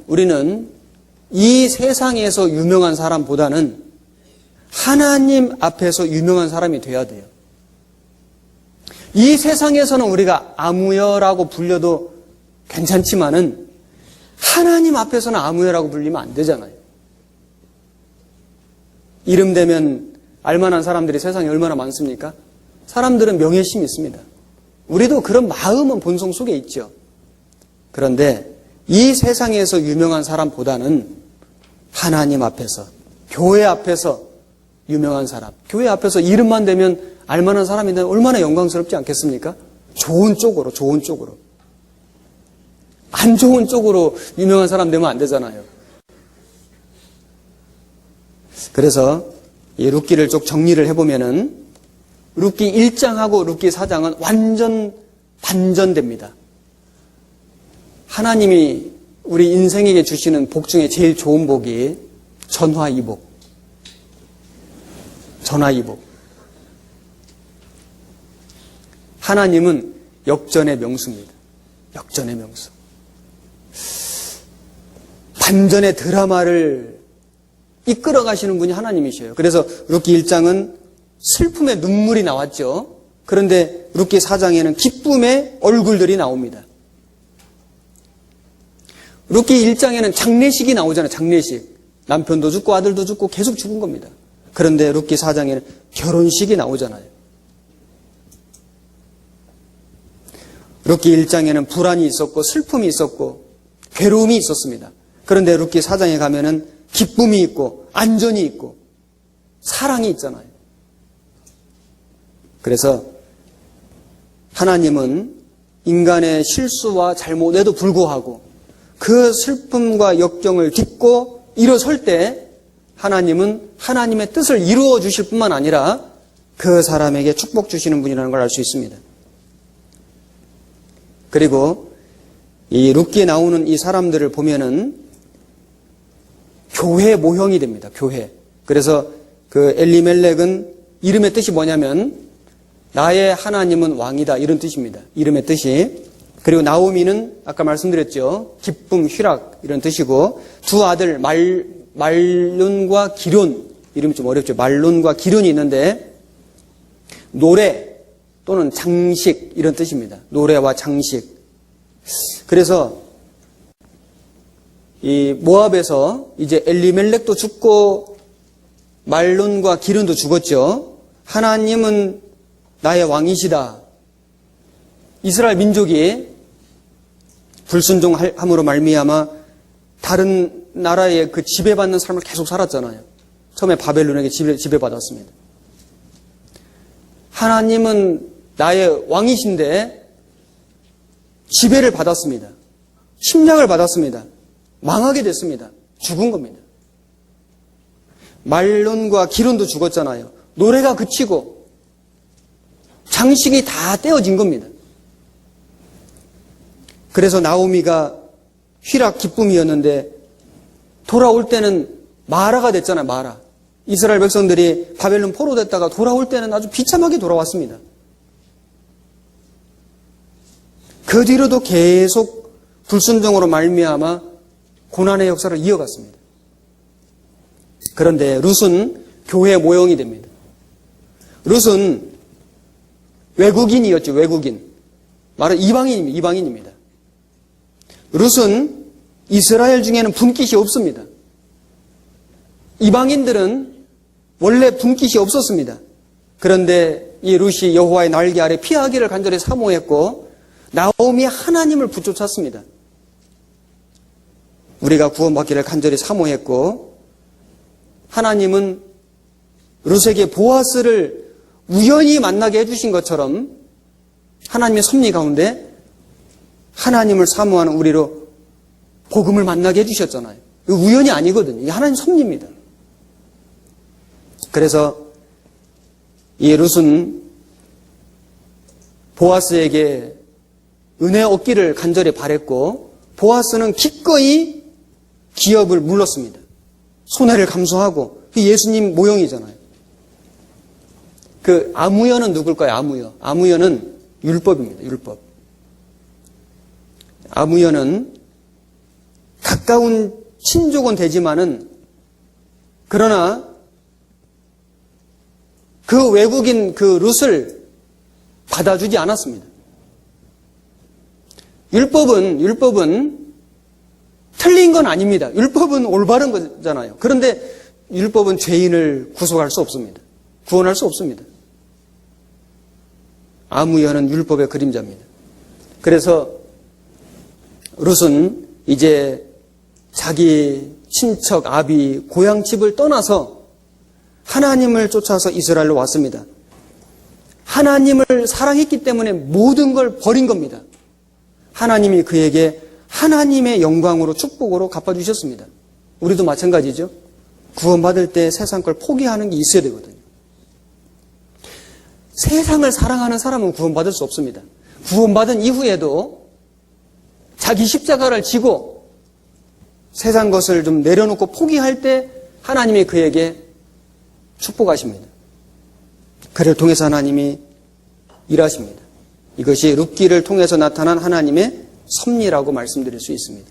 우리는 이 세상에서 유명한 사람보다는 하나님 앞에서 유명한 사람이 돼야 돼요. 이 세상에서는 우리가 아무여라고 불려도 괜찮지만은 하나님 앞에서는 아무여라고 불리면 안 되잖아요. 이름 되면 알만한 사람들이 세상에 얼마나 많습니까? 사람들은 명예심이 있습니다. 우리도 그런 마음은 본성 속에 있죠. 그런데 이 세상에서 유명한 사람보다는 하나님 앞에서, 교회 앞에서 유명한 사람, 교회 앞에서 이름만 되면 알만한 사람인데 얼마나 영광스럽지 않겠습니까? 좋은 쪽으로. 안 좋은 쪽으로 유명한 사람 되면 안 되잖아요. 그래서 이 룻기를 쭉 정리를 해보면은 룻기 1장하고 룻기 4장은 완전 반전됩니다. 하나님이 우리 인생에게 주시는 복 중에 제일 좋은 복이 전화이복. 하나님은 역전의 명수입니다. 역전의 명수. 반전의 드라마를 이끌어 가시는 분이 하나님이셔요. 그래서 룻기 1장은 슬픔의 눈물이 나왔죠. 그런데 룻기 4장에는 기쁨의 얼굴들이 나옵니다. 룻기 1장에는 장례식이 나오잖아요. 장례식. 남편도 죽고 아들도 죽고 계속 죽은 겁니다. 그런데 룻기 4장에는 결혼식이 나오잖아요. 룻기 1장에는 불안이 있었고 슬픔이 있었고 괴로움이 있었습니다. 그런데 룻기 4장에 가면은 기쁨이 있고 안전이 있고 사랑이 있잖아요. 그래서 하나님은 인간의 실수와 잘못에도 불구하고 그 슬픔과 역경을 딛고 일어설 때 하나님은 하나님의 뜻을 이루어 주실 뿐만 아니라 그 사람에게 축복 주시는 분이라는 걸 알 수 있습니다. 그리고 이 룻기에 나오는 이 사람들을 보면은 교회 모형이 됩니다. 교회. 그래서 그 엘리멜렉은 이름의 뜻이 뭐냐면 나의 하나님은 왕이다 이런 뜻입니다. 이름의 뜻이. 그리고 나오미는 아까 말씀드렸죠. 기쁨, 희락 이런 뜻이고 두 아들 말론과 기론 이름이 좀 어렵죠. 말론과 기론이 있는데 노래 또는 장식 이런 뜻입니다. 노래와 장식. 그래서 이 모압에서 이제 엘리멜렉도 죽고 말론과 기론도 죽었죠. 하나님은 나의 왕이시다. 이스라엘 민족이 불순종함으로 말미암아 다른 나라의 그 지배받는 삶을 계속 살았잖아요. 처음에 바벨론에게 지배받았습니다. 하나님은 나의 왕이신데 지배를 받았습니다. 침략을 받았습니다. 망하게 됐습니다. 죽은 겁니다. 말론과 기론도 죽었잖아요. 노래가 그치고 장식이 다 떼어진 겁니다. 그래서 나오미가 희락 기쁨이었는데 돌아올 때는 마라가 됐잖아요. 마라. 이스라엘 백성들이 바벨론 포로됐다가 돌아올 때는 아주 비참하게 돌아왔습니다. 그 뒤로도 계속 불순종으로 말미암아 고난의 역사를 이어갔습니다. 그런데 룻은 교회 모형이 됩니다. 룻은 외국인이었죠. 외국인. 말은 이방인입니다. 룻은 이스라엘 중에는 분깃이 없습니다. 이방인들은 원래 분깃이 없었습니다. 그런데 이 룻이 여호와의 날개 아래 피하기를 간절히 사모했고 나오미 하나님을 붙쫓았습니다. 우리가 구원받기를 간절히 사모했고 하나님은 룻에게 보아스를 우연히 만나게 해주신 것처럼 하나님의 섭리 가운데 하나님을 사모하는 우리로 복음을 만나게 해주셨잖아요. 이거 우연이 아니거든요. 이게 하나님 섭리입니다. 그래서 이 룻은 보아스에게 은혜 얻기를 간절히 바랬고 보아스는 기꺼이 기업을 물렀습니다. 손해를 감수하고 예수님 모형이잖아요. 그 아무여는 누굴까요? 아무여는 율법입니다. 율법. 아무여는 가까운 친족은 되지만은 그러나 그 외국인 그 룻을 받아주지 않았습니다. 율법은 틀린 건 아닙니다. 율법은 올바른 거잖아요. 그런데 율법은 죄인을 구속할 수 없습니다. 구원할 수 없습니다. 아무여는 율법의 그림자입니다. 그래서 룻은 이제 자기 친척 아비 고향 집을 떠나서 하나님을 쫓아서 이스라엘로 왔습니다. 하나님을 사랑했기 때문에 모든 걸 버린 겁니다. 하나님이 그에게 하나님의 영광으로 축복으로 갚아주셨습니다. 우리도 마찬가지죠. 구원받을 때 세상 걸 포기하는 게 있어야 되거든요. 세상을 사랑하는 사람은 구원받을 수 없습니다. 구원받은 이후에도 자기 십자가를 지고 세상 것을 좀 내려놓고 포기할 때 하나님이 그에게 축복하십니다. 그를 통해서 하나님이 일하십니다. 이것이 룻기를 통해서 나타난 하나님의 섭리라고 말씀드릴 수 있습니다.